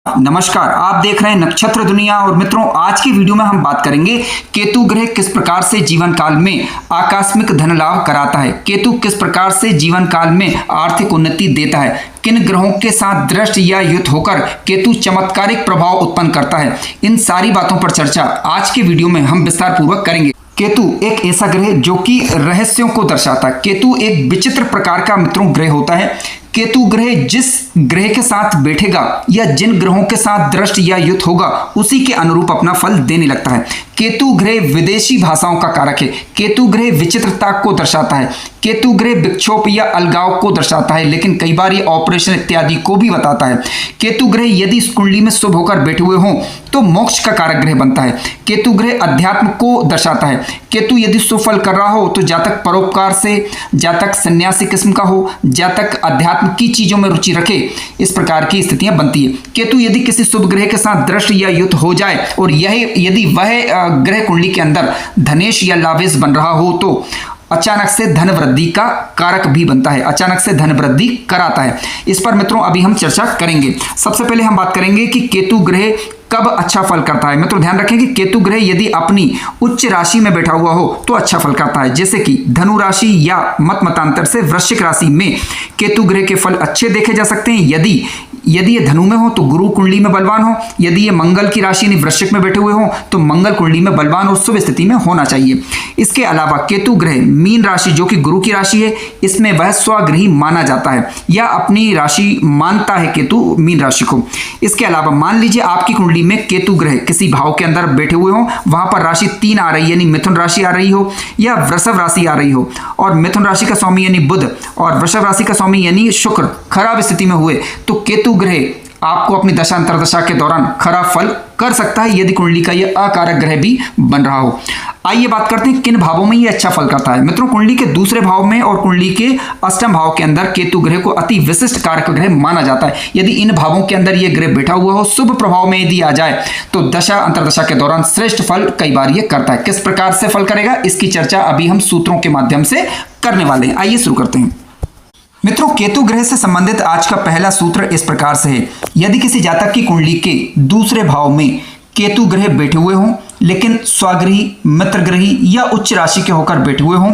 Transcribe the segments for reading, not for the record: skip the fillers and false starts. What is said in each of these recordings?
नमस्कार, आप देख रहे हैं नक्षत्र दुनिया। और मित्रों, आज की वीडियो में हम बात करेंगे केतु ग्रह किस प्रकार से जीवन काल में आकस्मिक धन लाभ कराता है, केतु किस प्रकार से जीवन काल में आर्थिक उन्नति देता है, किन ग्रहों के साथ दृष्ट या युत होकर केतु चमत्कारिक प्रभाव उत्पन्न करता है। इन सारी बातों पर चर्चा आज के वीडियो में हम विस्तार पूर्वक करेंगे। केतु एक ऐसा ग्रह जो कि रहस्यों को दर्शाता है। केतु एक विचित्र प्रकार का मित्रों ग्रह होता है। केतु ग्रह जिस ग्रह के साथ बैठेगा या जिन ग्रहों के साथ दृष्ट या युत होगा उसी के अनुरूप अपना फल देने लगता है। केतु ग्रह विदेशी भाषाओं का कारक है। केतु ग्रह विचित्रता को दर्शाता है। केतु ग्रह विक्षोभ या अलगाव को दर्शाता है, लेकिन कई बार ये ऑपरेशन इत्यादि को भी बताता है। केतु ग्रह यदि इस कुंडली में शुभ होकर बैठे हुए हों तो मोक्ष का कारक ग्रह बनता है। केतु ग्रह अध्यात्म को दर्शाता है। केतु यदि शुभ फल कर रहा हो तो जातक परोपकार से, जातक सन्यासी किस्म का हो, जातक अध्यात्म की चीजों में रुचि रखे, इस प्रकार की स्थितियां बनती है। केतु यदि किसी शुभ ग्रह के साथ दृष्ट या युत हो जाए और यह यदि वह ग्रह कुंडली के अंदर धनेश या लाभेश बन रहा हो तो अचानक से धन वृद्धि का कारक भी बनता है, अचानक से धन वृद्धि कराता है। इस पर मित्रों अभी हम चर्चा करेंगे। सबसे पहले हम बात करेंगे कि केतु ग्रह कब अच्छा फल करता है। मित्रों ध्यान रखें कि केतु ग्रह यदि अपनी उच्च राशि में बैठा हुआ हो तो अच्छा फल करता है। जैसे कि धनु राशि या मतांतर से वृश्चिक राशि में केतु ग्रह के फल अच्छे देखे जा सकते हैं। यदि ये धनु में हो तो गुरु कुंडली में बलवान हो। यदि ये मंगल की राशि यानी वृश्चिक में बैठे हुए हो तो मंगल कुंडली में बलवान और शुभ स्थिति में होना चाहिए। इसके अलावा केतु ग्रह मीन राशि जो कि गुरु की राशि है, इसमें वह स्वगृही माना जाता है या अपनी राशि मानता है केतु मीन राशि को। इसके अलावा मान लीजिए आपकी कुंडली में केतु ग्रह किसी भाव के अंदर बैठे हुए हो, वहां पर राशि 3 आ रही है यानी मिथुन राशि आ रही हो या वृषभ राशि आ रही हो, और मिथुन राशि का स्वामी यानी बुध और वृषभ राशि का स्वामी यानी शुक्र खराब स्थिति में हुए तो केतु ग्रह आपको अपनी दशा अंतरदशा के दौरान खराब फल कर सकता है यदि कुंडली का यह अकारक ग्रह भी बन रहा हो। आइए बात करते हैं किन भावों में यह अच्छा फल करता है। मित्रों कुंडली के दूसरे भाव में और कुंडली के अष्टम भाव के अंदर केतु ग्रह को अति विशिष्ट कारक ग्रह माना जाता है। यदि इन भावों के अंदर यह ग्रह बैठा हुआ हो, शुभ प्रभाव में यदि आ जाए तो दशा अंतरदशा के दौरान श्रेष्ठ फल कई बार यह करता है। किस प्रकार से फल करेगा इसकी चर्चा अभी हम सूत्रों के माध्यम से करने वाले हैं। आइए शुरू करते हैं। मित्रों केतु ग्रह से संबंधित आज का पहला सूत्र इस प्रकार से है। यदि किसी जातक की कुंडली के दूसरे भाव में केतु ग्रह बैठे हुए हों, लेकिन स्वगृही, मित्रगृही या उच्च राशि के होकर बैठे हुए हों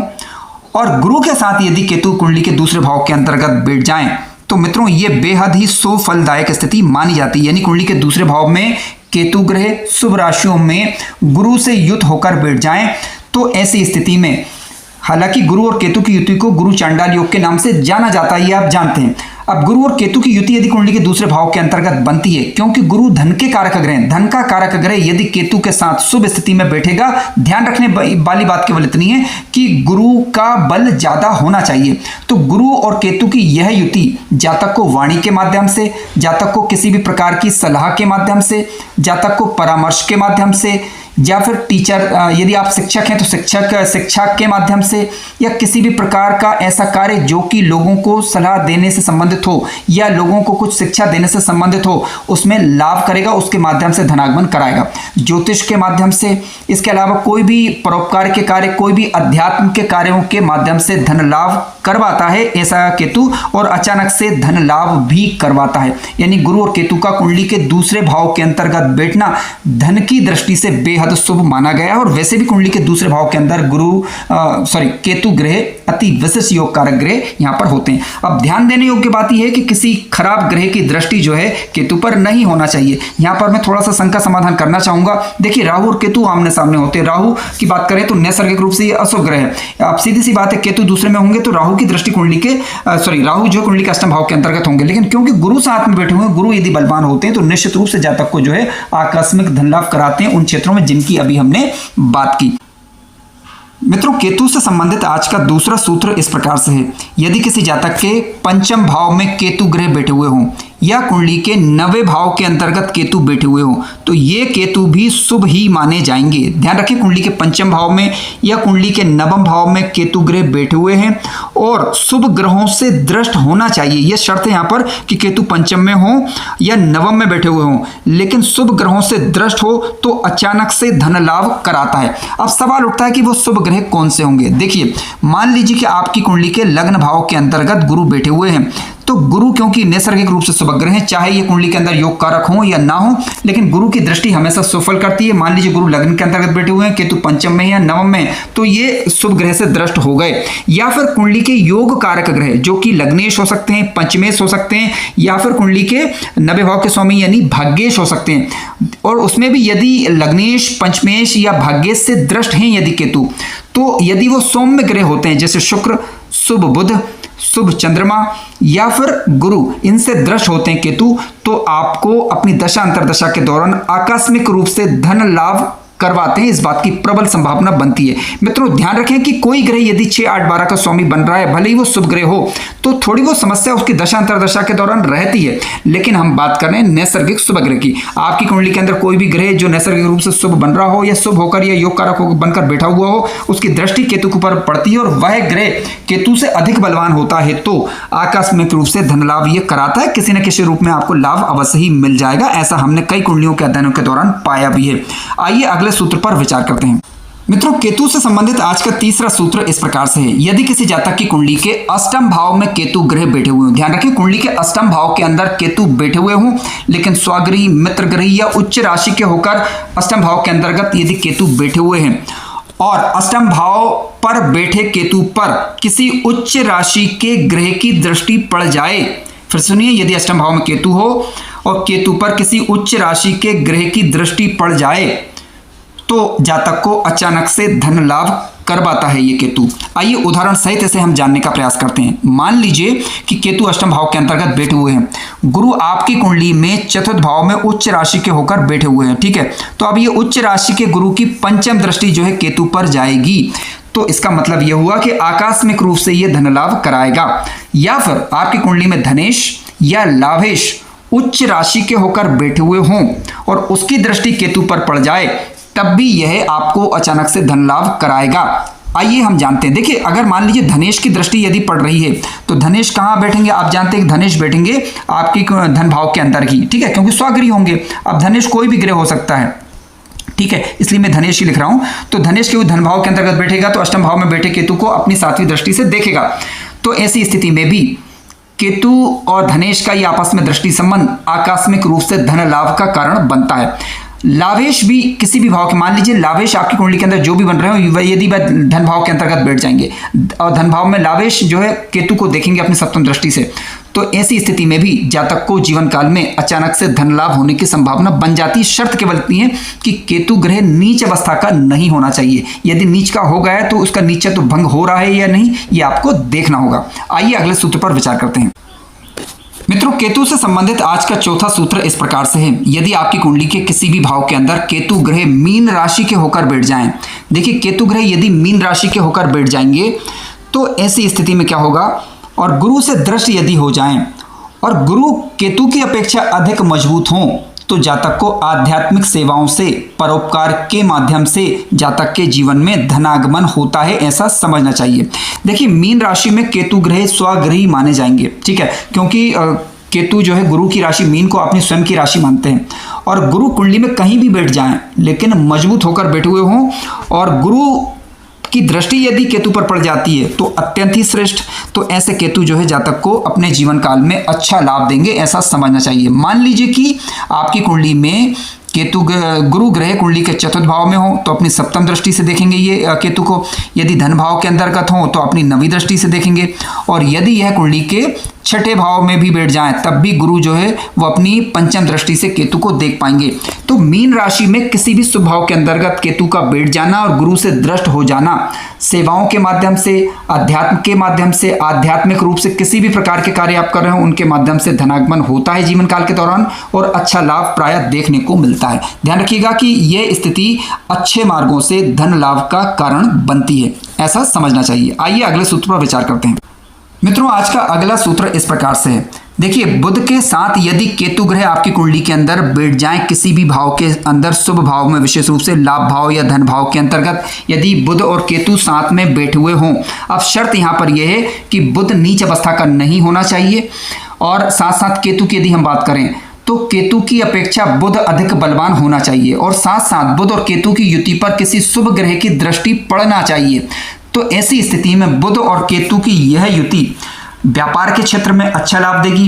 और गुरु के साथ यदि केतु कुंडली के दूसरे भाव के अंतर्गत बैठ जाएं तो मित्रों ये बेहद ही शुभ फलदायक स्थिति मानी जाती है। यानी कुंडली के दूसरे भाव में केतु ग्रह शुभ राशियों में गुरु से युत होकर बैठ जाएं तो ऐसी स्थिति में, हालांकि गुरु और केतु की युति को गुरु चांडाल योग के नाम से जाना जाता है, ये आप जानते हैं। अब गुरु और केतु की युति यदि कुंडली के दूसरे भाव के अंतर्गत बनती है, क्योंकि गुरु धन के कारक ग्रह हैं, धन का कारक ग्रह यदि केतु के साथ शुभ स्थिति में बैठेगा, ध्यान रखने वाली बात केवल इतनी है कि गुरु का बल ज्यादा होना चाहिए। तो गुरु और केतु की यह युति जातक को वाणी के माध्यम से, जातक को किसी भी प्रकार की सलाह के माध्यम से, जातक को परामर्श के माध्यम से, या फिर टीचर यदि आप शिक्षक हैं तो शिक्षा के माध्यम से, या किसी भी प्रकार का ऐसा कार्य जो कि लोगों को सलाह देने से संबंधित हो या लोगों को कुछ शिक्षा देने से संबंधित हो, उसमें लाभ करेगा, उसके माध्यम से धनागमन कराएगा। ज्योतिष के माध्यम से, इसके अलावा कोई भी परोपकार के कार्य, कोई भी अध्यात्म के कार्यों के माध्यम से धन लाभ करवाता है ऐसा केतु, और अचानक से धन लाभ भी करवाता है। यानी गुरु और केतु का कुंडली के दूसरे भाव के अंतर्गत बैठना धन की दृष्टि से बेहद शुभ माना गया है। और वैसे भी कुंडली के दूसरे भाव के अंदर केतु ग्रह अति विशिष्ट योग कारक ग्रह यहां पर होते हैं। अब ध्यान देने योग्य बात यह है कि किसी खराब ग्रह की दृष्टि जो है केतु पर नहीं होना चाहिए। यहां पर मैं थोड़ा सा शंका समाधान करना चाहूंगा। देखिए राहु और केतु आमने सामने होते हैं। राहु की बात करें तो नैसर्गिक रूप से ये अशुभ ग्रह है। अब सीधी सी बात है केतु दूसरे में होंगे तो राहु की दृष्टि कुंडली के राहु जो कुंडली के अष्टम भाव के अंतर्गत होंगे, लेकिन क्योंकि गुरु साथ में बैठे हुए, गुरु यदि बलवान होते हैं तो निश्चित रूप से जातक को जो है आकस्मिक धन लाभ कराते हैं उन क्षेत्रों में जिनकी अभी हमने बात की। मित्रों केतु से संबंधित आज का दूसरा सूत्र इस प्रकार से है। यदि किसी जातक के पंचम भाव में केतु ग्रह बैठे हुए हों या कुंडली के 9वें भाव के अंतर्गत केतु बैठे हुए हो तो ये केतु भी शुभ ही माने जाएंगे। ध्यान रखिए कुंडली के पंचम भाव में या कुंडली के नवम भाव में केतु ग्रह बैठे हुए हैं और शुभ ग्रहों से दृष्ट होना चाहिए। यह शर्त है यहाँ पर कि केतु पंचम में हो या नवम में बैठे हुए हों, लेकिन शुभ ग्रहों से दृष्ट हो तो अचानक से धन लाभ कराता है। अब सवाल उठता है कि वो शुभ ग्रह कौन से होंगे। देखिए मान लीजिए कि आपकी कुंडली के लग्न भाव के अंतर्गत गुरु बैठे हुए हैं तो गुरु क्योंकि नैसर्गिक रूप से शुभ ग्रह है, चाहे ये कुंडली के अंदर योग कारक हो या ना हो, लेकिन गुरु की दृष्टि हमेशा सुफल करती है। मान लीजिए गुरु लग्न के अंतर्गत बैठे हुए हैं, केतु पंचम में या नवम में, तो ये शुभ ग्रह से दृष्ट हो गए। या फिर कुंडली के योग कारक ग्रह जो कि लग्नेश हो सकते हैं, पंचमेश हो सकते हैं, या फिर कुंडली के नवे भाव के स्वामी यानी भाग्येश हो सकते हैं। और उसमें भी यदि लग्नेश, पंचमेश या भाग्येश से दृष्ट हैं यदि केतु, तो यदि वो सौम्य ग्रह होते हैं जैसे शुक्र, शुभ बुध, शुभ चंद्रमा या फिर गुरु, इनसे दृष्ट होते हैं केतु, तो आपको अपनी दशा अंतरदशा के दौरान आकस्मिक रूप से धन लाभ करवाते हैं। इस बात की प्रबल संभावना बनती है। मित्रों ध्यान रखें कि कोई ग्रह यदि 6, 8, 12 का स्वामी बन रहा है, भले ही वो शुभ ग्रह हो, तो थोड़ी बहुत समस्या उसकी दशा अंतरदशा के दौरान रहती है। लेकिन हम बात कर रहे हैं नैसर्गिक शुभ ग्रह की। आपकी कुंडली के अंदर कोई भी ग्रह जो नैसर्गिक रूप से शुभ बन रहा हो या शुभ होकर या योग कारक बनकर बैठा हुआ हो, उसकी दृष्टि केतु के ऊपर पड़ती है और वह ग्रह केतु से अधिक बलवान होता है, तो आकस्मिक रूप से धन लाभ ये कराता है। किसी न किसी रूप में आपको लाभ अवश्य ही मिल जाएगा। ऐसा हमने कई कुंडलियों के अध्ययनों के दौरान पाया भी है। आइए अगले सूत्र पर विचार करते हैं। मित्रों, केतु से संबंधित आज का तीसरा सूत्र इस प्रकार से है। यदि किसी जातक की कुंडली के अष्टम भाव में केतु ग्रह बैठे हुए हों, ध्यान रखें कुंडली के अष्टम भाव के अंदर केतु बैठे हुए हों, लेकिन स्वग्रही, मित्र ग्रही या उच्च राशि के होकर अष्टम भाव के अंतर्गत यदि केतु बैठे हुए हैं और अष्टम भाव पर बैठे केतु पर किसी उच्च राशि के ग्रह की दृष्टि पड़ जाए, फिर सुनिए, यदि अष्टम भाव में केतु हो और केतु पर किसी उच्च राशि के ग्रह की दृष्टि पड़ जाए, तो जातक को अचानक से धन लाभ करवाता है ये केतु। आइए उदाहरण सहित इसे हम जानने का प्रयास करते हैं। मान लीजिए कि केतु अष्टम भाव के अंतर्गत बैठे हुए हैं, गुरु आपकी कुंडली में चतुर्थ भाव में उच्च राशि के होकर बैठे हुए हैं, ठीक है। तो अब ये उच्च राशि के गुरु की पंचम दृष्टि जो है केतु पर जाएगी, तो इसका मतलब यह हुआ कि आकस्मिक रूप से यह धन लाभ कराएगा। या फिर आपकी कुंडली में धनेश या लाभेश उच्च राशि के होकर बैठे हुए हों और उसकी दृष्टि केतु पर पड़ जाए, तब भी यह आपको अचानक से धन लाभ कराएगा। आइए हम जानते हैं। देखिए, अगर मान लीजिए धनेश की दृष्टि यदि पड़ रही है, तो धनेश कहाँ बैठेंगे? आप जानते हैं कि धनेश बैठेंगे आपकी धन भाव के अंदर ही, ठीक है, क्योंकि स्वग्रही होंगे। अब धनेश कोई भी ग्रह हो सकता है, ठीक है, इसलिए मैं धनेश ही लिख रहा हूं। तो धनेश के धन भाव के अंतर्गत बैठेगा, तो अष्टम भाव में बैठे केतु को अपनी सातवीं दृष्टि से देखेगा। तो ऐसी स्थिति में भी केतु और धनेश का ये आपस में दृष्टि संबंध आकस्मिक रूप से धन लाभ का कारण बनता है। लाभेश भी किसी भी भाव के, मान लीजिए लाभेश आपकी कुंडली के अंदर जो भी बन रहे हो, यदि वह धन भाव के अंतर्गत बैठ जाएंगे और धन भाव में लाभेश जो है केतु को देखेंगे अपनी सप्तम दृष्टि से, तो ऐसी स्थिति में भी जातक को जीवन काल में अचानक से धन लाभ होने की संभावना बन जाती है। शर्त केवल इतनी है कि केतु ग्रह नीच अवस्था का नहीं होना चाहिए। यदि नीच का हो गया है तो उसका नीचत्व भंग हो रहा है या नहीं, ये आपको देखना होगा। आइए अगले सूत्र पर विचार करते हैं। मित्रों, केतु से संबंधित आज का चौथा सूत्र इस प्रकार से है। यदि आपकी कुंडली के किसी भी भाव के अंदर केतु ग्रह मीन राशि के होकर बैठ जाएं, देखिए केतु ग्रह यदि मीन राशि के होकर बैठ जाएंगे, तो ऐसी स्थिति में क्या होगा, और गुरु से दृष्ट यदि हो जाएं और गुरु केतु की अपेक्षा अधिक मजबूत हों, तो जातक को आध्यात्मिक सेवाओं से, परोपकार के माध्यम से जातक के जीवन में धनागमन होता है, ऐसा समझना चाहिए। देखिए, मीन राशि में केतु ग्रह स्वग्रही माने जाएंगे, ठीक है, क्योंकि केतु जो है गुरु की राशि, मीन को अपनी स्वयं की राशि मानते हैं। और गुरु कुंडली में कहीं भी बैठ जाएं, लेकिन मजबूत होकर बैठे हुए हों और गुरु की दृष्टि यदि केतु पर पड़ जाती है तो अत्यंत ही श्रेष्ठ। तो ऐसे केतु जो है जातक को अपने जीवन काल में अच्छा लाभ देंगे, ऐसा समझना चाहिए। मान लीजिए कि आपकी कुंडली में केतु गुरु ग्रह कुंडली के चतुर्थ भाव में हो तो अपनी सप्तम दृष्टि से देखेंगे ये केतु को। यदि धन भाव के अंतर्गत हो तो अपनी नवी दृष्टि से देखेंगे। और यदि यह कुंडली के छठे भाव में भी बैठ जाएं, तब भी गुरु जो है वो अपनी पंचम दृष्टि से केतु को देख पाएंगे। तो मीन राशि में किसी भी शुभ भाव के अंतर्गत केतु का बैठ जाना और गुरु से दृष्ट हो जाना सेवाओं के माध्यम से, अध्यात्म के माध्यम से, आध्यात्मिक रूप से किसी भी प्रकार के कार्य आप कर रहे हो उनके माध्यम से धनागमन होता है जीवन काल के दौरान और अच्छा लाभ प्राय देखने को मिलता है। ध्यान रखिएगा कि यह स्थिति अच्छे मार्गों से धन लाभ का कारण बनती है, ऐसा समझना चाहिए। आइए अगले सूत्र पर विचार करते हैं। मित्रों, आज का अगला सूत्र इस प्रकार से है। देखिए, बुध के साथ यदि केतु ग्रह आपकी कुंडली के अंदर बैठ जाएं किसी भी भाव के अंदर, शुभ भाव में, विशेष रूप से लाभ भाव या धन भाव के अंतर्गत यदि बुध और केतु साथ में बैठे हुए हों, अब शर्त यहां पर यह है कि बुध नीच अवस्था का नहीं होना चाहिए और साथ साथ केतु की यदि हम बात करें तो केतु की अपेक्षा बुध अधिक बलवान होना चाहिए और साथ साथ बुध और केतु की युति पर किसी शुभ ग्रह की दृष्टि पड़ना चाहिए। तो ऐसी स्थिति में बुध और केतु की यह युति व्यापार के क्षेत्र में अच्छा लाभ देगी,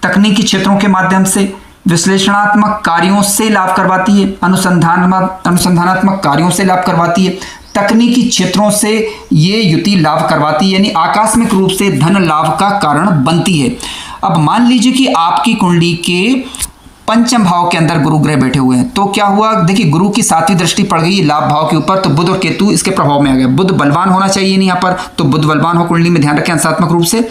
तकनीकी क्षेत्रों के माध्यम से, विश्लेषणात्मक कार्यों से लाभ करवाती है, अनुसंधानात्मक कार्यों से लाभ करवाती है, तकनीकी क्षेत्रों से ये युति लाभ करवाती है, यानी आकस्मिक रूप से धन लाभ का कारण बनती है। अब मान लीजिए कि आपकी कुंडली के पंचम भाव के अंदर गुरु ग्रह बैठे हुए हैं, तो क्या हुआ, देखिए गुरु की 7वीं दृष्टि पड़ गई लाभ भाव के ऊपर, तो बुध और केतु इसके प्रभाव में आ गए। बुध बलवान होना चाहिए नहीं यहाँ पर, तो बुध बलवान हो कुंडली में, ध्यान रखें अंशात्मक रूप से।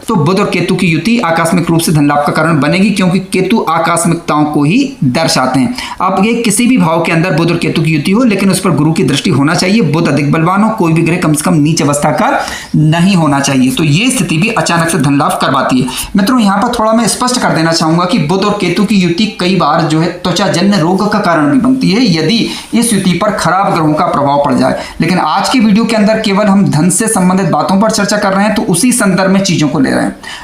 तो बुध और केतु की युति आकस्मिक रूप से धन लाभ का कारण बनेगी, क्योंकि केतु आकस्मिकताओं को ही दर्शाते हैं। अब ये किसी भी भाव के अंदर बुध और केतु की युति हो, लेकिन उस पर गुरु की दृष्टि होना चाहिए, बुध अधिक बलवान हो, कोई भी ग्रह कम से कम नीच अवस्था का नहीं होना चाहिए। तो ये स्थिति भी अचानक से धन लाभ करवाती है। मित्रों यहाँ पर थोड़ा मैं स्पष्ट कर देना चाहूंगा कि बुध और केतु की युति कई बार जो है त्वचाजन्य रोग का कारण भी बनती है, यदि इस युति पर खराब ग्रहों का प्रभाव पड़ जाए। लेकिन आज की वीडियो के अंदर केवल हम धन से संबंधित बातों पर चर्चा कर रहे हैं, तो उसी संदर्भ में चीजों को ले रहे हैं।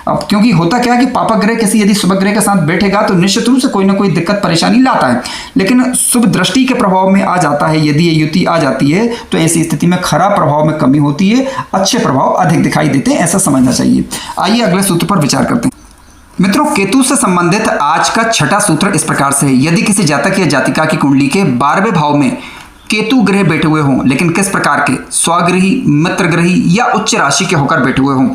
अब क्योंकि होता क्या है कि पापक ग्रह किसी यदि शुभ ग्रह के साथ बैठेगा तो निश्चित रूप से कोई ना कोई दिक्कत परेशानी लाता है, लेकिन शुभ दृष्टि के प्रभाव में आ जाता है। यदि ये युति आ जाती है तो ऐसी स्थिति में खराब प्रभाव में कमी होती है, अच्छे प्रभाव अधिक दिखाई देते हैं, ऐसा समझना चाहिए। आइए अगले सूत्र पर विचार करते हैं। मित्रों, केतु से संबंधित आज का छठा सूत्र इस प्रकार से है। यदि किसी जातक या जातिका की कुंडली के 12वें भाव में केतु ग्रह बैठे हुए हों, लेकिन किस प्रकार के, स्वग्रही, मित्र ग्रही या उच्च राशि के होकर बैठे हुए हों,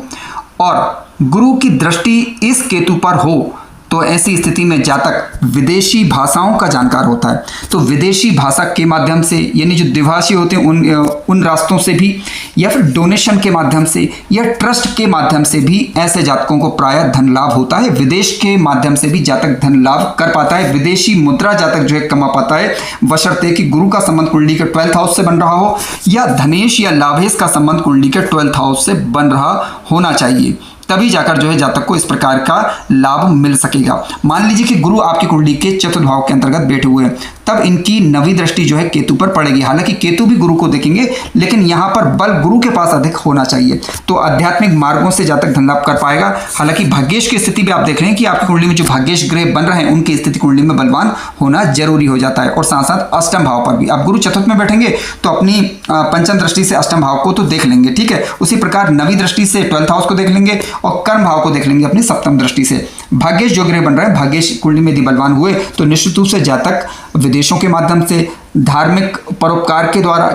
और गुरु की दृष्टि इस केतु पर हो, तो ऐसी स्थिति में जातक विदेशी भाषाओं का जानकार होता है। तो विदेशी भाषा के माध्यम से, यानी जो द्विभाषी होते हैं उन रास्तों से भी, या फिर डोनेशन के माध्यम से, या ट्रस्ट के माध्यम से भी ऐसे जातकों को प्रायः धन लाभ होता है। विदेश के माध्यम से भी जातक धन लाभ कर पाता है, विदेशी मुद्रा जातक जो है कमा पाता है, बशर्ते कि गुरु का संबंध कुंडली के 12th हाउस से बन रहा हो, या धनेश या लाभेश का संबंध कुंडली के 12th हाउस से बन रहा होना चाहिए, तभी जाकर जो है जातक को इस प्रकार का लाभ मिल सकेगा। मान लीजिए कि गुरु आपकी कुंडली के चतुर्थ भाव के अंतर्गत बैठे हुए हैं, तब इनकी 9वीं दृष्टि जो है केतु पर पड़ेगी। हालांकि केतु भी गुरु को देखेंगे, लेकिन यहाँ पर बल गुरु के पास अधिक होना चाहिए, तो आध्यात्मिक मार्गों से जातक धन लाभ कर पाएगा। हालांकि भाग्येश की स्थिति भी आप देख रहे हैं कि आपकी कुंडली में जो भाग्येश ग्रह बन रहे हैं उनकी स्थिति कुंडली में बलवान होना जरूरी हो जाता है, और साथ साथ अष्टम भाव पर भी। अब गुरु चतुर्थ में बैठेंगे तो अपनी पंचम दृष्टि से अष्टम भाव को तो देख लेंगे, ठीक है। उसी प्रकार 9वीं दृष्टि से 12th हाउस को देख लेंगे, और कर्म भाव को देख लेंगे अपनी सप्तम दृष्टि से। भाग्येश जो ग्रह बन रहे हैं, भाग्येश कुंडली में यदि बलवान हुए तो निश्चित रूप से जातक विदेशों के माध्यम से, धार्मिक परोपकार के द्वारा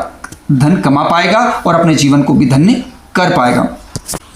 धन कमा पाएगा और अपने जीवन को भी धन्य कर पाएगा।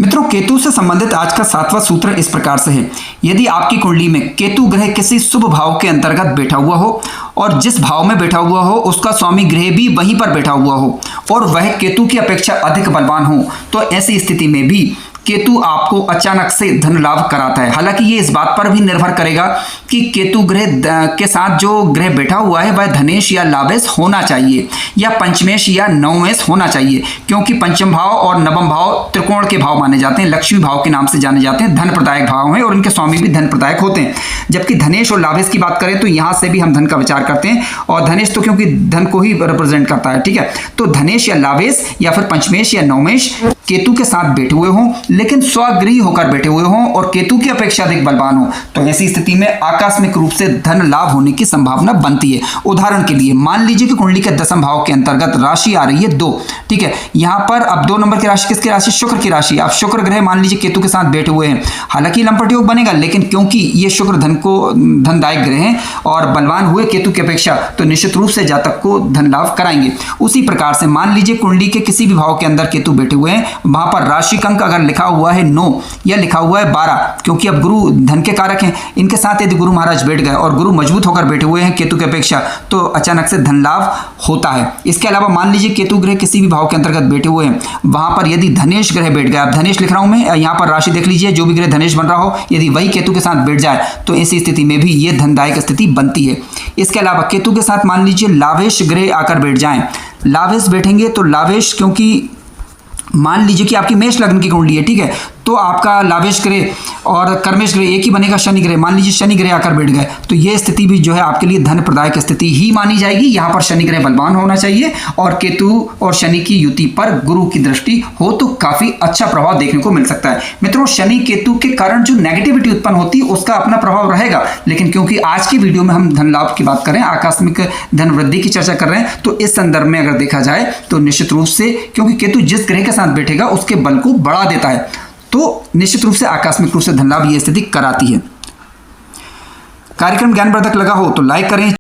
मित्रों, केतु से संबंधित आज का 7वां सूत्र इस प्रकार से है। यदि आपकी कुंडली में केतु ग्रह किसी शुभ भाव के अंतर्गत बैठा हुआ हो, और जिस भाव में बैठा हुआ हो उसका स्वामी ग्रह भी वहीं पर बैठा हुआ हो, और वह केतु की अपेक्षा अधिक बलवान हो, तो ऐसी स्थिति में भी केतु आपको अचानक से धन लाभ कराता है। हालांकि ये इस बात पर भी निर्भर करेगा कि केतु ग्रह के साथ जो ग्रह बैठा हुआ है वह धनेश या लाभेश होना चाहिए, या पंचमेश या नवमेश होना चाहिए, क्योंकि पंचम भाव और नवम भाव त्रिकोण के भाव माने जाते हैं, लक्ष्मी भाव के नाम से जाने जाते हैं, धन प्रदायक भाव हैं और इनके स्वामी भी धन प्रदायक होते हैं। जबकि धनेश और लाभेश की बात करें तो यहाँ से भी हम धन का विचार करते हैं, और धनेश तो क्योंकि धन को ही रिप्रेजेंट करता है, ठीक है। तो धनेश या लाभेश या फिर पंचमेश या नवमेश केतु के साथ बैठे हुए हों, लेकिन स्वगृही होकर बैठे हुए हों और केतु की अपेक्षा अधिक बलवान हो, तो ऐसी स्थिति में आकस्मिक रूप से धन लाभ होने की संभावना बनती है। उदाहरण के लिए मान लीजिए कि कुंडली के 10वें भाव के अंतर्गत राशि आ रही है 2, ठीक है। यहाँ पर अब 2 नंबर की राशि किसकी राशि, शुक्र की राशि। आप शुक्र ग्रह मान लीजिए केतु के साथ बैठे हुए हैं, हालांकि लंपट योग बनेगा, लेकिन क्योंकि ये शुक्र धन को धनदायक ग्रह हैं और बलवान हुए केतु की अपेक्षा, तो निश्चित रूप से जातक को धन लाभ कराएंगे। उसी प्रकार से मान लीजिए कुंडली के किसी भी भाव के अंदर केतु बैठे हुए हैं, वहां पर राशि अंक अगर लिखा हुआ है 9 या लिखा हुआ है 12, क्योंकि अब गुरु धन के कारक हैं, इनके साथ यदि गुरु महाराज बैठ गए और गुरु मजबूत होकर बैठे हुए हैं केतु की अपेक्षा, तो अचानक से धन लाभ होता है। इसके अलावा मान लीजिए केतु ग्रह किसी भी भाव के अंतर्गत बैठे हुए हैं, वहां पर यदि धनेश ग्रह बैठ गया, अब धनेश लिख रहा हूं मैं, यहाँ पर राशि देख लीजिए, जो भी ग्रह धनेश बन रहा हो यदि वही केतु के साथ बैठ जाए तो ऐसी स्थिति में भी ये धनदायक स्थिति बनती है। इसके अलावा केतु के साथ मान लीजिए लाभेश ग्रह आकर बैठ जाएं, लाभेश बैठेंगे तो लाभेश, क्योंकि मान लीजिए कि आपकी मेष लग्न की कुंडली है, ठीक है, तो आपका लाभेश ग्रह और कर्मेश ग्रह एक ही बनेगा, शनि ग्रह। मान लीजिए शनि ग्रह आकर बैठ गए तो ये स्थिति भी जो है आपके लिए धन प्रदायक स्थिति ही मानी जाएगी। यहाँ पर शनि ग्रह बलवान होना चाहिए और केतु और शनि की युति पर गुरु की दृष्टि हो तो काफी अच्छा प्रभाव देखने को मिल सकता है। मित्रों, शनि केतु के कारण जो नेगेटिविटी उत्पन्न होती है उसका अपना प्रभाव रहेगा, लेकिन क्योंकि आज की वीडियो में हम धन लाभ की बात करें, आकस्मिक धन वृद्धि की चर्चा कर रहे हैं, तो इस संदर्भ में अगर देखा जाए तो निश्चित रूप से, क्योंकि केतु जिस ग्रह के साथ बैठेगा उसके बल को बढ़ा देता है, तो निश्चित रूप से आकस्मिक रूप से धन लाभ ये स्थिति कराती है। कार्यक्रम ज्ञानवर्धक लगा हो तो लाइक करें।